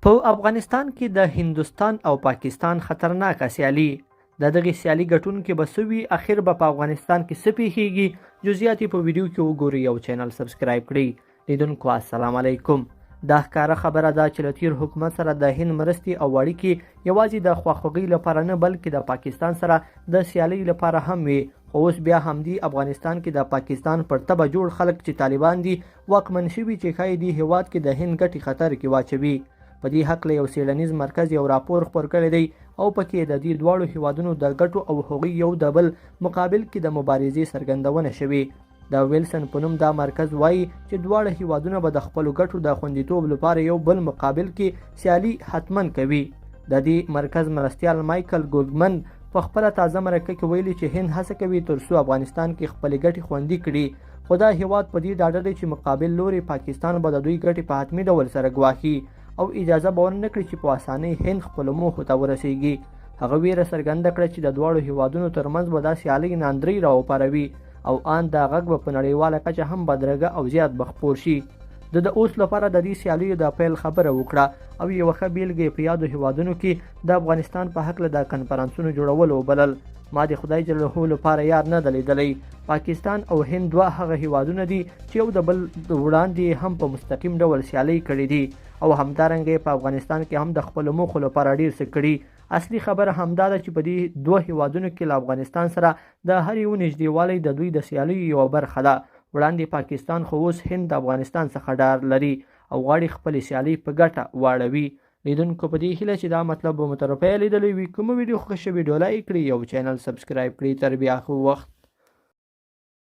په افغانستان کې د هندوستان او پاکستان خطرناکه سیالي د دغه سیالي ګټونکي به څه وي، اخر به په افغانستان کې څه پیښیږي، جزئیات په ویډیو کې وګورئ او چینل سبسکرایب کړئ. لیدونکو السلام علیکم. دا ښکاره خبره ده چې له تیر حکومت سره د هند مرستي او اړیکې یوازې د خواخوږۍ لپاره نه بلکې د پاکستان سره د سیالۍ لپاره هم وي. خو اوس بیا همدې افغانستان کې د پاکستان پر تبه جوړ خلک چې طالبان دي واکمن شوي چې ښایي دې هیواد کې د هند ګټې خطر کې واچوي. په دې هکله یو څیړنیز مرکز یو راپور خپور کړی دی او پکې د دې دواړو هیوادونو د ګټو او هغوی یو د بل مقابل کې د مبارزې څرګندونه شوې. د ویلسن په نوم دا مرکز وایي چې دواړه هیوادونه به د خپلو ګټو د خوندیتوب لپاره یو بل مقابل کې سیالي حتما کوي. د دې مرکز مرستیال مایکل ګولډمن په خپله تازه مرکه کې ویلي چې هند هڅه کوي ترڅو افغانستان کې خپلې ګټې خوندي کړي، خو دا هیواد په دې ډاډه دی چې مقابل لوري پاکستان به د دوی ګټې په حتمي ډول سره ګواښي او اجازه به ورنه کړي چې په اسانۍ هند خپلو موخو ته ورسیږي. هغه ویره څرګنده کړه چې د دواړو هیوادونو ترمنځ به دا سیالۍ ناندرۍ راوپاروي او ان دا غږ به په نړیواله کچه هم بدرګه او زیات به خپور شي. د اوس لپاره د دې سیالیو د پیل خبره وکړه او یوه ښه بیلګه په یادو هیوادونو کې د افغانستان په هکله د کنفرانسونو جوړول وبلل. ما د خدای جل جلاله لپاره یار نه دی لیدلی. پاکستان او هند دوه هغه هیوادونه دي چې یو د بل وړاندې هم په مستقیم ډول سیالۍ کړې دي او همدارنګه په افغانستان کې هم د خپلو موخو لپاره ډیر څه کړي. اصلي خبره همدا ده چې په دې دوه هیوادونو کې له افغانستان سره د هر یو نږدېوالی د دوی د سیالیو یوه برخه ده. وړاندې پاکستان خو اوس هند د افغانستان څخه ډار لري او غواړي خپلې سیالۍ په ګټه واړوي. لیدونکو په دې هیله چې دا مطلب به مو تر پایه لیدلی وي. کومه ویډیو خوښه شوې ویډیو لایک کړئ او چینل سبسکرایب کړئ. تر بیا ښه وخت.